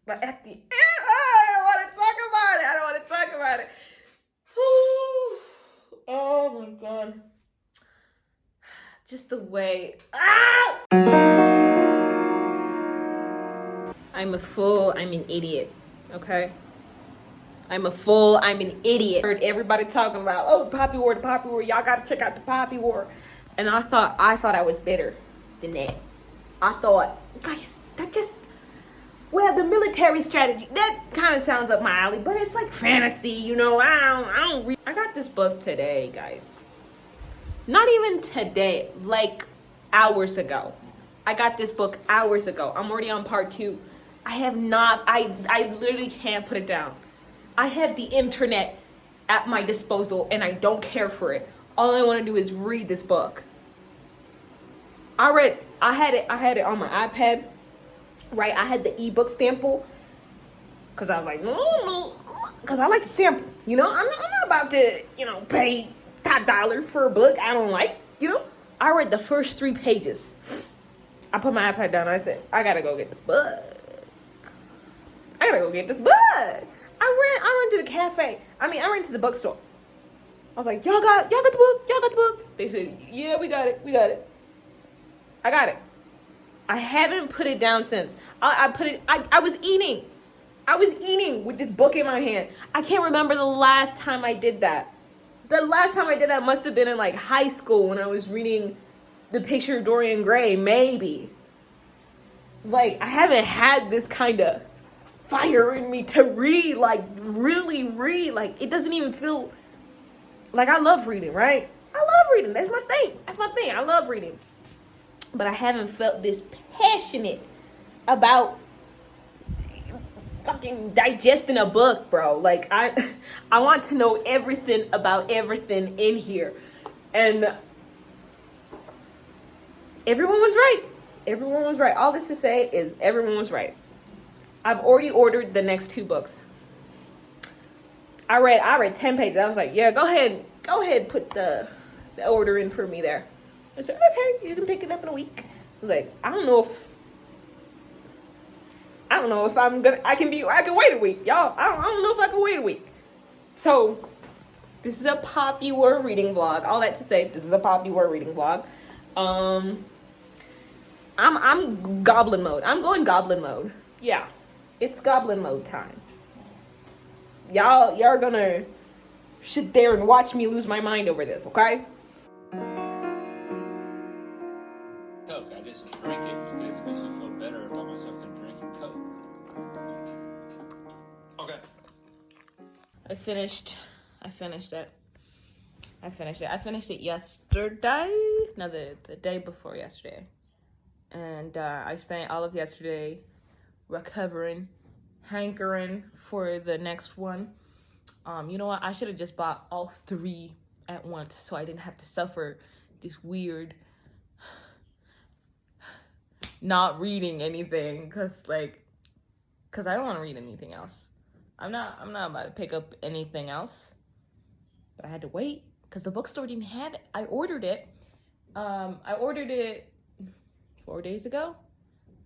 But at the end, I don't want to talk about it. I don't want to talk about it. Oh my God. Just the way. Ah! I'm a fool. I'm an idiot. Okay? I'm a fool. I'm an idiot. Heard everybody talking about, oh, Poppy War, the Poppy War. Y'all gotta check out the Poppy War. And I thought I was better than that. I thought, guys, well, the military strategy, that kind of sounds up my alley, but it's like fantasy, you know. I don't read. I got this book today, guys. Not even today, like hours ago. I got this book hours ago. I'm already on part 2. I literally can't put it down. I have the internet at my disposal and I don't care for it. All I want to do is read this book. I had it on my iPad, right? I had the ebook sample because I was like, no, because I like the sample, you know? I'm not about to, pay top dollar for a book I don't like, I read the first 3 pages. I put my iPad down and I said, I gotta go get this book. I ran to the cafe. I ran to the bookstore. I was like, y'all got the book? They said, yeah, we got it. I got it. I haven't put it down since. I was eating. With this book in my hand. I can't remember the last time I did that. The last time I did that must have been in like high school when I was reading The Picture of Dorian Gray, maybe. Like, I haven't had this kind of fire in me to read, like really read. Like, it doesn't even feel like I love reading, right? I love reading. That's my thing. I love reading. But I haven't felt this passionate about fucking digesting a book, bro. Like, I want to know everything about everything in here. And everyone was right. All this to say is everyone was right. I've already ordered the next 2 books. I read 10 pages. I was like, yeah, go ahead, put the order in for me there. I said, okay, you can pick it up in a week. I was like, I don't know if I can wait a week, y'all. I don't know if I can wait a week. So this is a Poppy War reading vlog. All that to say, this is a Poppy War reading vlog. I'm goblin mode. I'm going goblin mode. Yeah, it's goblin mode time. Y'all are gonna sit there and watch me lose my mind over this, okay? Coke. I just drink it because it makes me feel better about myself than drinking Coke. Okay. I finished it. I finished it yesterday. No, the day before yesterday. And I spent all of yesterday recovering, hankering for the next one. You know what? I should have just bought all 3 at once so I didn't have to suffer this weird not reading anything because I don't want to read anything else. I'm not about to pick up anything else. But I had to wait because the bookstore didn't have it. I ordered it 4 days ago.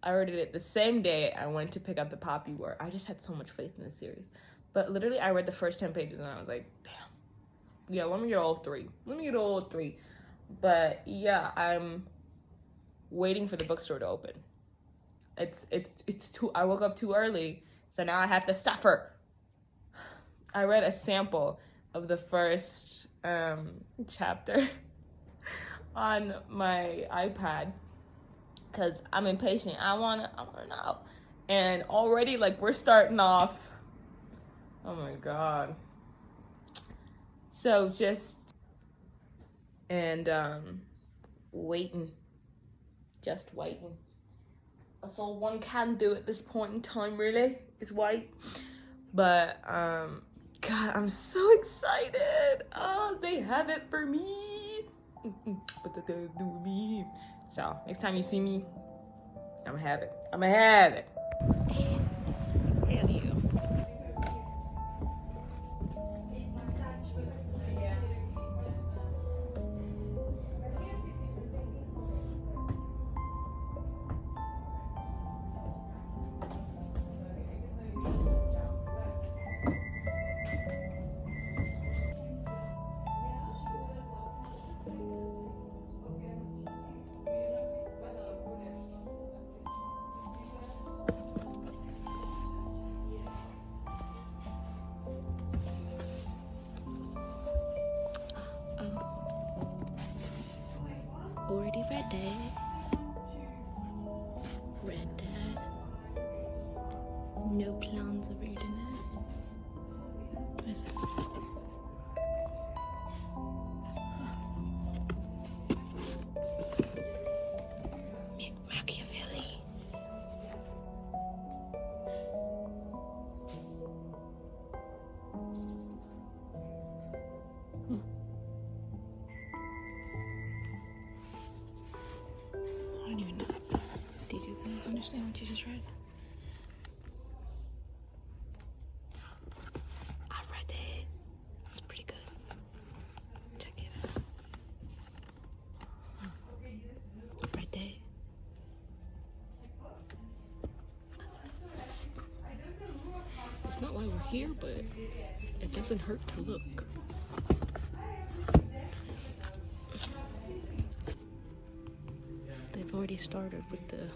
I ordered it the same day I went to pick up the Poppy War. I just had so much faith in this series. But literally, I read the first 10 pages and I was like, damn. Yeah, let me get all 3. But yeah, I'm waiting for the bookstore to open. It's too. I woke up too early, so now I have to suffer. I read a sample of the first chapter on my iPad because I'm impatient. I wanna know. And already, like, we're starting off. Oh my God. So just waiting. Just waiting. That's all one can do at this point in time, really, is wait. But God, I'm so excited. Oh, they have it for me. But they do me. So next time you see me, I'm gonna have it. Hell you. No plans of reading it. Machiavelli. I don't even know. Did you guys understand what you just read? I read it. It's pretty good. Check it out. I read it. It's not why we're here, but it doesn't hurt to look. They've already started with the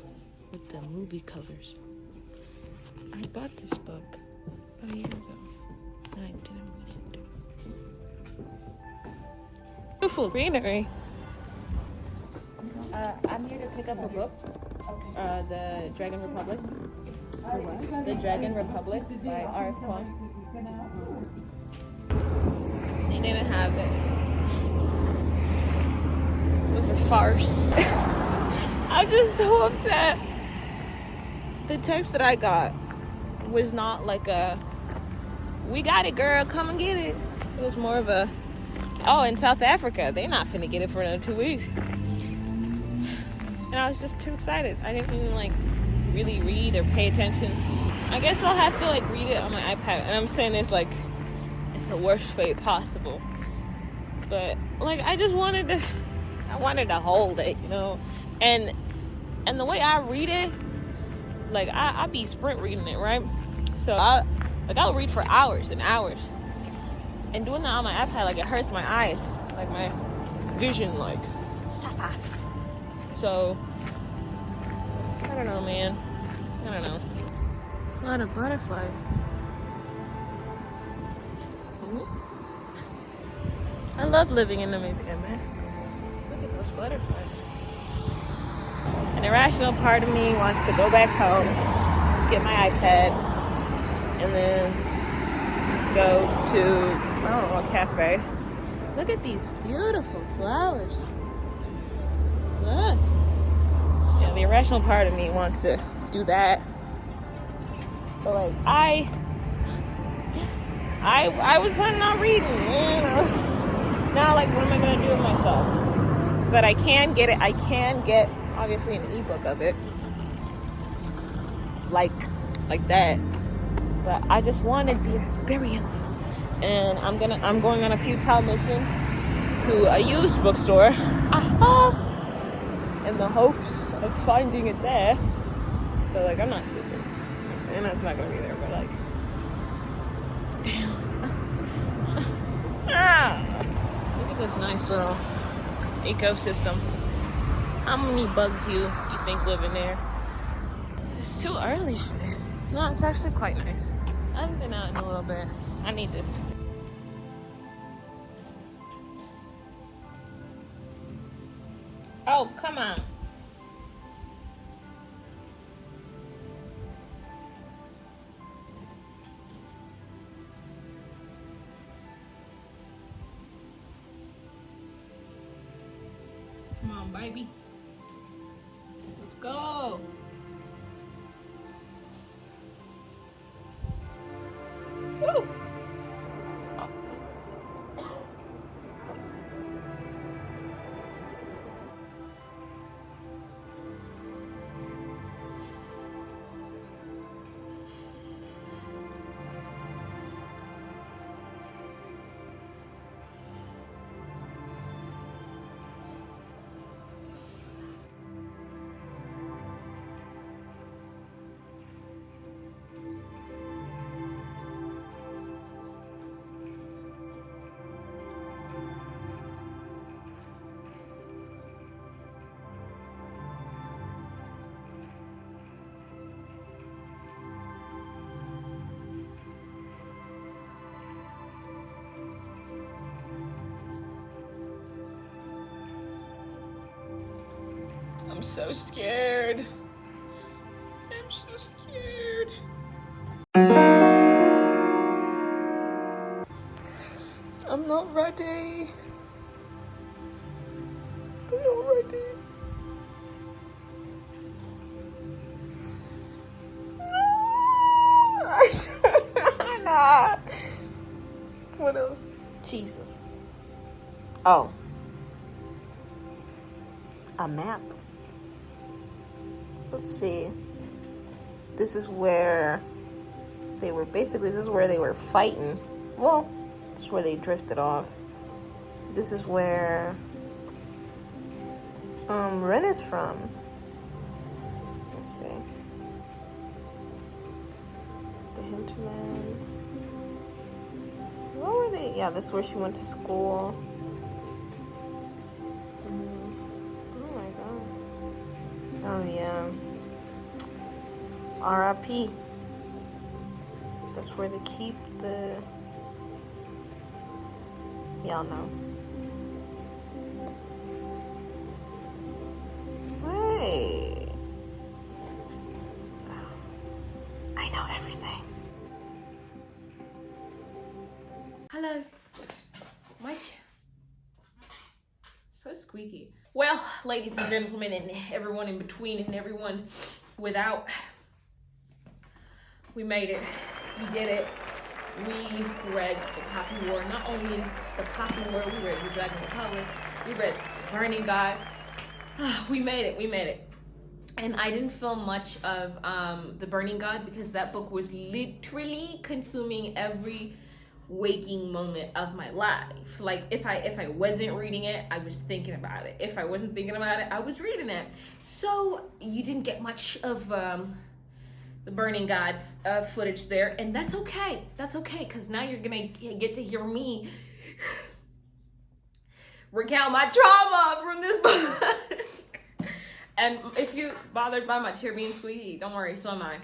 movie covers. I bought this book about a year ago. I didn't read it. Beautiful greenery. I'm here to pick up a book. The Dragon Republic. The Dragon Republic by R.F Kuang. They didn't have it. It was a farce. I'm just so upset. The text that I got was not like a, we got it, girl, come and get it. It was more of a, oh, in South Africa, they're not finna get it for another 2 weeks. And I was just too excited. I didn't even like really read or pay attention. I guess I'll have to like read it on my iPad. And I'm saying this like it's the worst way possible. But like I wanted to hold it, you know. And the way I read it, like I be sprint reading it, right? So I'll read for hours and hours. And doing that on my iPad, like it hurts my eyes, like my vision, like suffers. So I don't know, man. I don't know. A lot of butterflies. Ooh. I love living in Namibia, man. Look at those butterflies. An irrational part of me wants to go back home, get my iPad, and then go to, I don't know, a cafe. Look at these beautiful flowers. Look. Yeah, the irrational part of me wants to do that. But like I was planning on reading, you know. Now like what am I gonna do with myself? But I can get it. I can get obviously an ebook of it, like that. But I just wanted the experience, and I'm going on a futile mission to a used bookstore, in the hopes of finding it there. But like I'm not stupid, and that's not gonna be there. But like, damn. Look at this nice little ecosystem. How many bugs you think live in there? It's too early for this. No, it's actually quite nice. I haven't been out in a little bit. I need this. Oh, come on. Come on, baby. Let's go. Woo! I'm so scared. I'm so scared. not ready. I'm not ready. Nah. What else? Jesus. Oh. A map. Let's see. This is where they were this is where they were fighting. Well, this is where they drifted off. This is where Ren is from. Let's see. The hinterlands. What were they? Yeah, this is where she went to school. Oh my god. Oh yeah. R.I.P. That's where they keep the... Y'all know. Wait. I know everything. Hello. So squeaky. Well, ladies and gentlemen, and everyone in between and everyone without, we made it. We did it. We read the Poppy War. Not only the Poppy War, we read the Dragon Republic. We read Burning God. We made it. We made it. And I didn't film much of the Burning God because that book was literally consuming every waking moment of my life. Like if I wasn't reading it, I was thinking about it. If I wasn't thinking about it, I was reading it. So you didn't get much of the Burning God footage there, and that's okay. That's okay, because now you're gonna get to hear me recount my trauma from this book. And if you're bothered by my chair being squeaky, don't worry, so am I.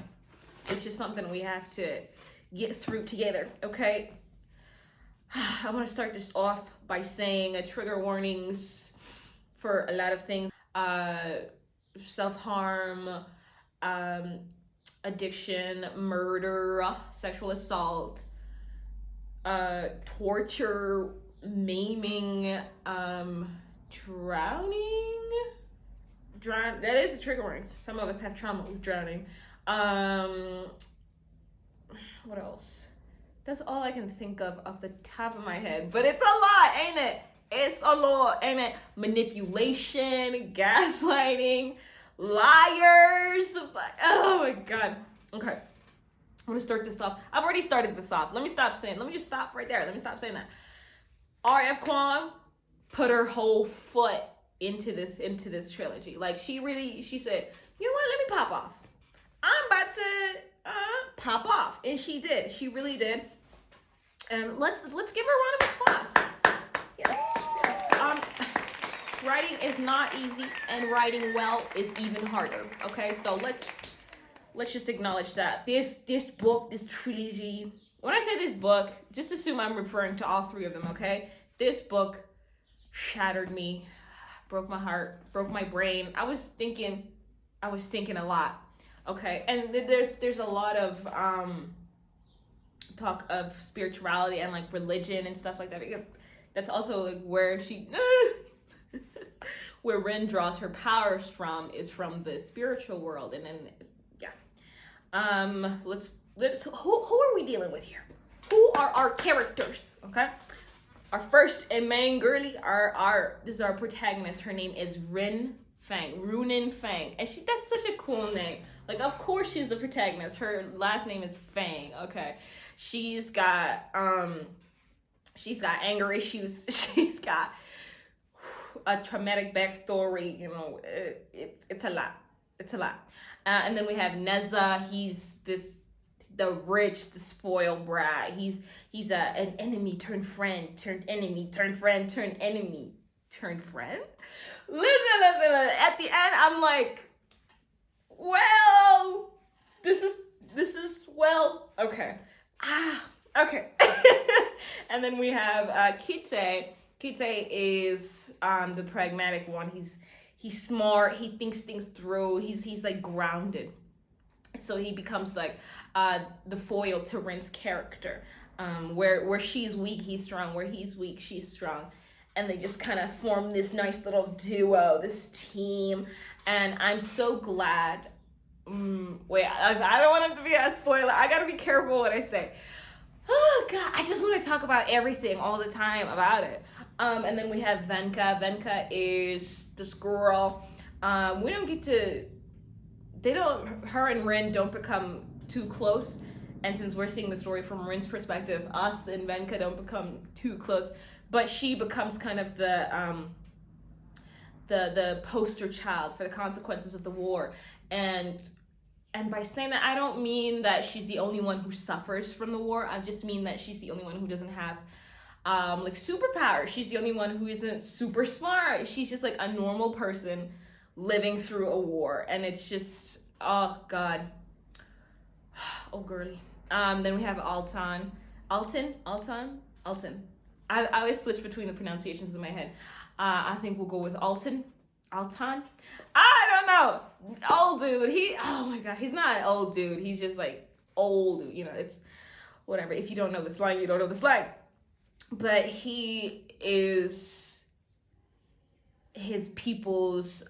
It's just something we have to get through together, okay? I want to start this off by saying trigger warnings for a lot of things. Self-harm, addiction, murder, sexual assault, torture, maiming, drowning. That is a trigger warning. Some of us have trauma with drowning. What else? That's all I can think of off the top of my head. But it's a lot, ain't it? It's a lot, ain't it? Manipulation, gaslighting, liars. Oh my God. Okay. I'm gonna start this off. I've already started this off. Let me just stop right there. Let me stop saying that. R.F Kuang put her whole foot into this trilogy. Like she said, you know what, let me pop off. I'm about to pop off. And she did. She really did. And let's give her a round of applause. Yes. Writing is not easy, and writing well is even harder. Okay, so let's just acknowledge that. This book, this trilogy. When I say this book, just assume I'm referring to all three of them. Okay, this book shattered me, broke my heart, broke my brain. I was thinking a lot. Okay, and there's a lot of talk of spirituality and like religion and stuff like that, because that's also like where where Ren draws her powers from, is from the spiritual world. And then let's who are we dealing with here? Who are our characters? Okay, our first and main girly, this is our protagonist. Her name is Runin Fang, and that's such a cool name. Like, of course she's the protagonist. Her last name is Fang. Okay, she's got anger issues. She's got a traumatic backstory. You know, it's a lot. It's a lot. And then we have Neza. He's the rich, the spoiled brat. He's an enemy turned friend, turned enemy, turned friend, turned enemy, turned friend. Listen. At the end, I'm like, well, this is well, okay. Okay. And then we have Kite. Kite is the pragmatic one. He's smart. He thinks things through. He's like grounded. So he becomes like the foil to Ren's character. Where she's weak, he's strong. Where he's weak, she's strong. And they just kind of form this nice little duo, this team. And I'm so glad. Wait, I don't want it to be a spoiler. I gotta be careful what I say. Oh God, I just want to talk about everything all the time about it. And then we have Venka. Venka is this girl. We don't get to. Her and Rin don't become too close. And since we're seeing the story from Rin's perspective, us and Venka don't become too close. But she becomes kind of the poster child for the consequences of the war. And by saying that, I don't mean that she's the only one who suffers from the war. I just mean that she's the only one who doesn't have like superpowers. She's the only one who isn't super smart. She's just like a normal person living through a war. And it's just, oh God. Oh girly. Then we have Alton. I always switch between the pronunciations in my head. I think we'll go with Alton. I don't know. Old dude. Oh my God. He's not an old dude. He's just like old. You know, it's whatever. If you don't know the slang, you don't know the slang. But he is his people's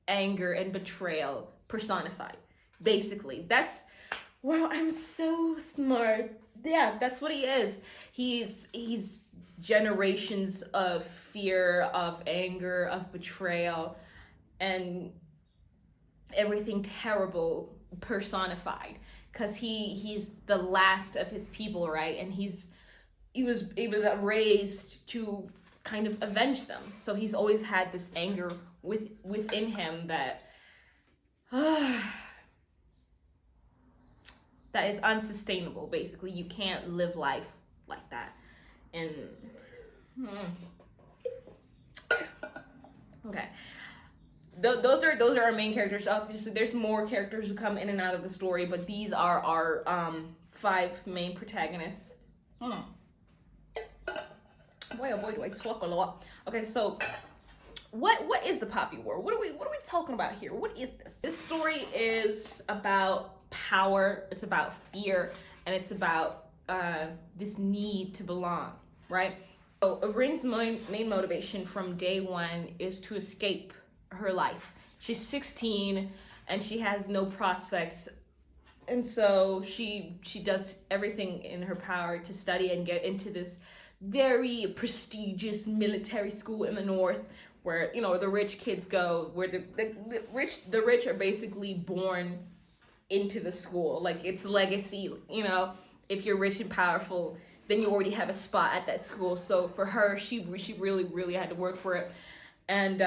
anger and betrayal personified. Basically, wow, I'm so smart. Yeah, that's what he is. He's generations of fear, of anger, of betrayal, and everything terrible personified. Because he's the last of his people, right? And he was raised to kind of avenge them. So he's always had this anger within him that that is unsustainable. Basically, you can't live life like that. And okay, those are our main characters. Obviously, there's more characters who come in and out of the story, but these are our 5 main protagonists. Boy, oh boy, do I talk a lot. Okay, so what is the Poppy War? What are we talking about here? What is this? This story is about power. It's about fear, and it's about this need to belong, right? So Rin's main motivation from day one is to escape her life. She's 16 and she has no prospects, and so she does everything in her power to study and get into this very prestigious military school in the north, where, you know, the rich kids go, where the rich are basically born into the school. Like, it's legacy, you know. If you're rich and powerful, then you already have a spot at that school. So for her, she really had to work for it, and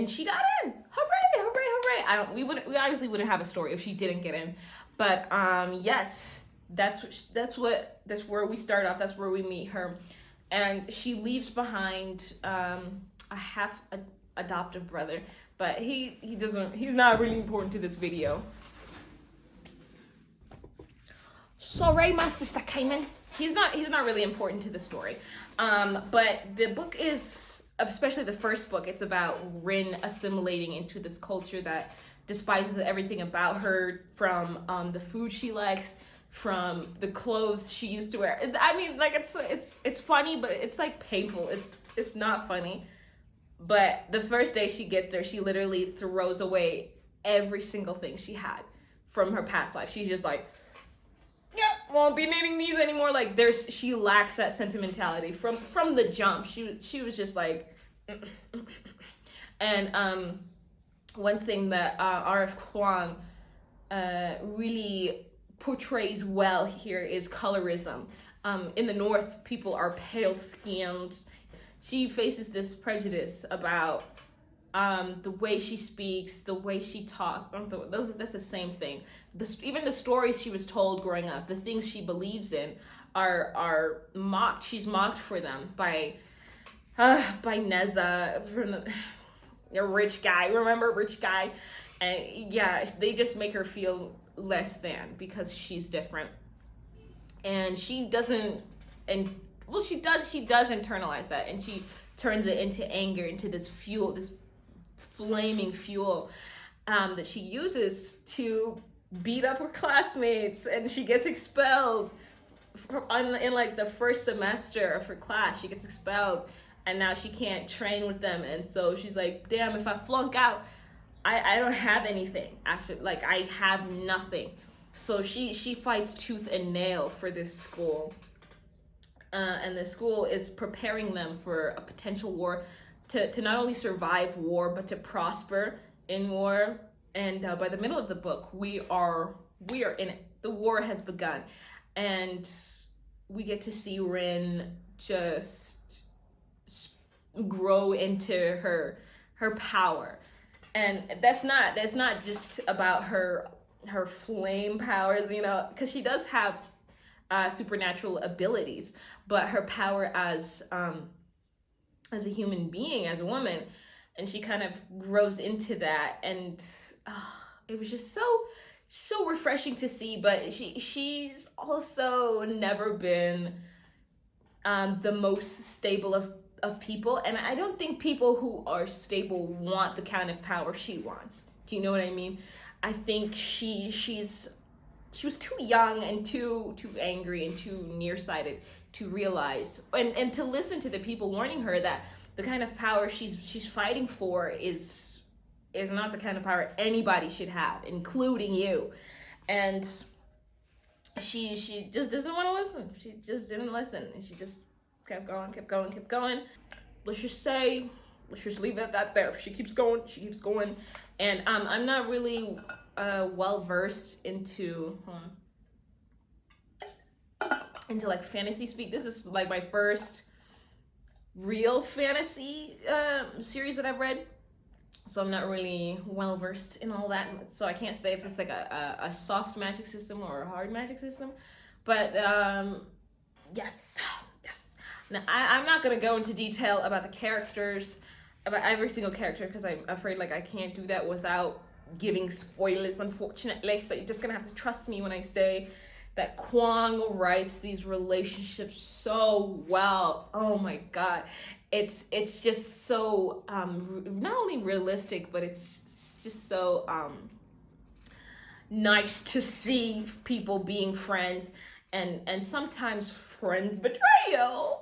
she got in. Hooray! We obviously wouldn't have a story if she didn't get in, but yes, that's where we start off. That's where we meet her, and she leaves behind a half adoptive brother, but he's not really important to this video. Sorry, my sister came in. He's not really important to the story. But the book is, especially the first book, it's about Rin assimilating into this culture that despises everything about her, from the food she likes, from the clothes she used to wear. I mean, like, it's funny, but it's like painful. It's not funny. But the first day she gets there, she literally throws away every single thing she had from her past life. She's just like, yeah, won't be needing these anymore. Like, she lacks that sentimentality from the jump. She was just like, and one thing that R.F Kuang really portrays well here is colorism. In the North, people are pale-skinned. She faces this prejudice about the way she speaks, the way she talks. That's the same thing. Even the stories she was told growing up, the things she believes in, are mocked. She's mocked for them by Neza, from the rich guy. Remember, rich guy? And yeah, they just make her feel less than because she's different. And she doesn't, she does internalize that, and she turns it into anger, into this fuel, this flaming fuel that she uses to beat up her classmates, and she gets expelled in like the first semester of her class. She gets expelled, and now she can't train with them, and so she's like, damn, if I flunk out, I don't have anything after, like, I have nothing. So she fights tooth and nail for this school, and the school is preparing them for a potential war, to not only survive war but to prosper in war. And by the middle of the book, we are in it. The war has begun, and we get to see Rin just grow into her power. And that's not just about her flame powers, you know, because she does have supernatural abilities, but her power as a human being, as a woman, and she kind of grows into that. And it was just so refreshing to see. But she's also never been the most stable of people, and I don't think people who are stable want the kind of power she wants. Do you know what I mean? I think she was too young and too angry and too nearsighted to realize and to listen to the people warning her that the kind of power she's fighting for is not the kind of power anybody should have, including you. And she just doesn't want to listen. She just didn't listen, and she just kept going. Let's just leave it at that there. She keeps going. And I'm not really well versed into like fantasy speak. This is like my first real fantasy series that I've read, so I'm not really well versed in all that. So I can't say if it's like a soft magic system or a hard magic system. But yes. Now, I'm not going to go into detail about the characters, about every single character, because I'm afraid like I can't do that without giving spoilers, unfortunately. So you're just going to have to trust me when I say that Kuang writes these relationships so well. Oh my God. It's just so not only realistic, but it's just so nice to see people being friends, and sometimes friends betray you,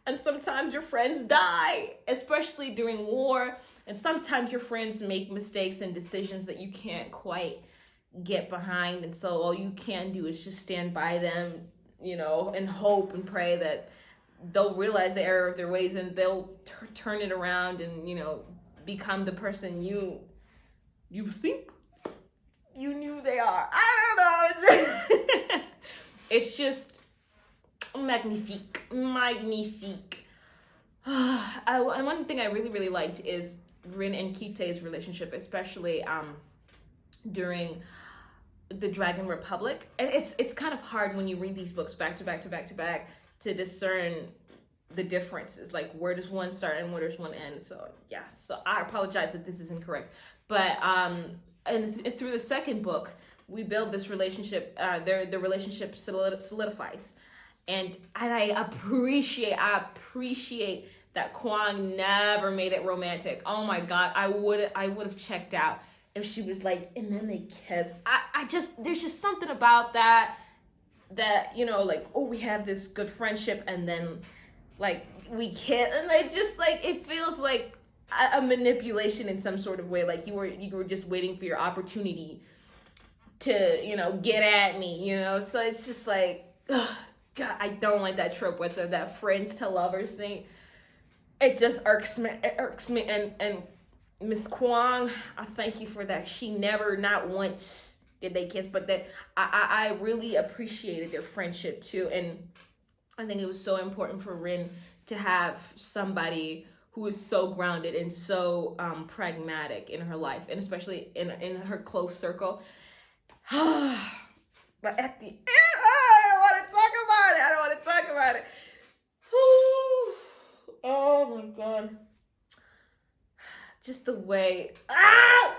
and sometimes your friends die, especially during war, and sometimes your friends make mistakes and decisions that you can't quite get behind, and so all you can do is just stand by them, you know, and hope and pray that they'll realize the error of their ways, and they'll turn it around and, you know, become the person you think you knew they are. I don't know. It's just magnifique. And one thing I really liked is Rin and Kite's relationship, especially during the Dragon Republic. And it's kind of hard when you read these books back to back to discern the differences, like where does one start and where does one end. So yeah, so I apologize if this is incorrect, but and through the second book we build this relationship. The relationship solidifies, and I appreciate that Kuang never made it romantic. Oh my God, I would have checked out if she was like, and then they kiss. I just, there's just something about that, you know, like, oh, we have this good friendship, and then like we kiss, and it's just like, it feels like a manipulation in some sort of way, like you were just waiting for your opportunity to, you know, get at me, you know. So it's just like, ugh, God, I don't like that trope whatsoever, that friends to lovers thing. It just irks me. And Miss Kuang, I thank you for that. She never, not once did they kiss, but that I really appreciated their friendship too. And I think it was so important for Rin to have somebody who is so grounded and so pragmatic in her life, and especially in her close circle. But at the end, I don't want to talk about it. Oh my God. Just the way, I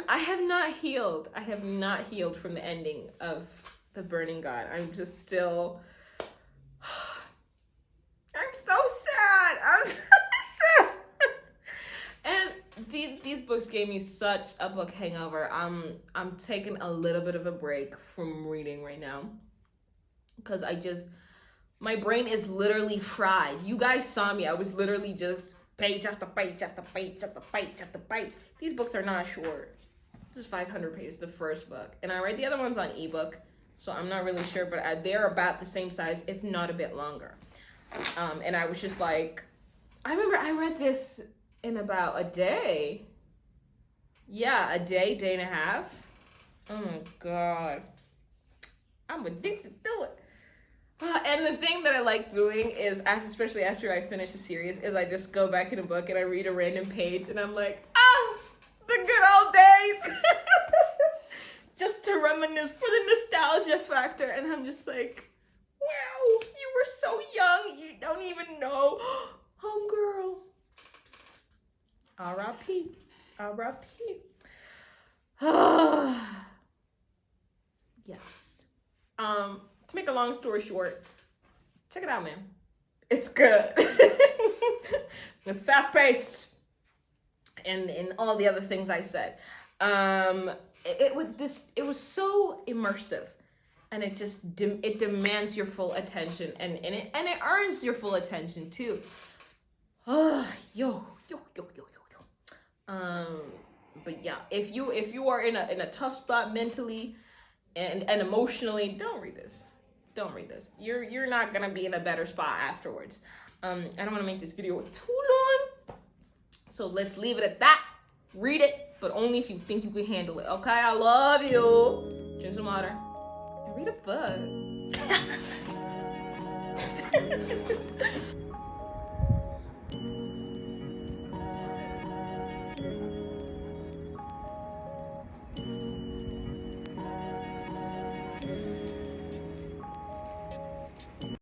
have not healed. I have not healed from the ending of The Burning God. I'm just still, I'm so sad. I'm so sad. And these books gave me such a book hangover. I'm taking a little bit of a break from reading right now because my brain is literally fried. You guys saw me. I was literally just page after page after page after page after page. These books are not short. This is 500 pages, the first book, and I read the other ones on ebook, so I'm not really sure, but they're about the same size, if not a bit longer. And I was just like, I remember I read this in about a day. Yeah, a day and a half. Oh my God. I'm addicted to it. And the thing that I like doing is, especially after I finish a series, is I just go back in a book and I read a random page and I'm like, the good old days. Just to reminisce for the nostalgia factor. And I'm just like, wow, you were so young, you don't even know. Homegirl. R.I.P. R.I.P. Yes. To make a long story short, check it out, man. It's good. It's fast paced, and all the other things I said. It was so immersive, and it demands your full attention, and it earns your full attention too. Yo. But yeah, if you are in a tough spot mentally and emotionally, don't read this. Don't read this. You're not gonna be in a better spot afterwards. I don't want to make this video too long, so let's leave it at that. Read it, but only if you think you can handle it. Okay, I love you. Drink some water and read a book.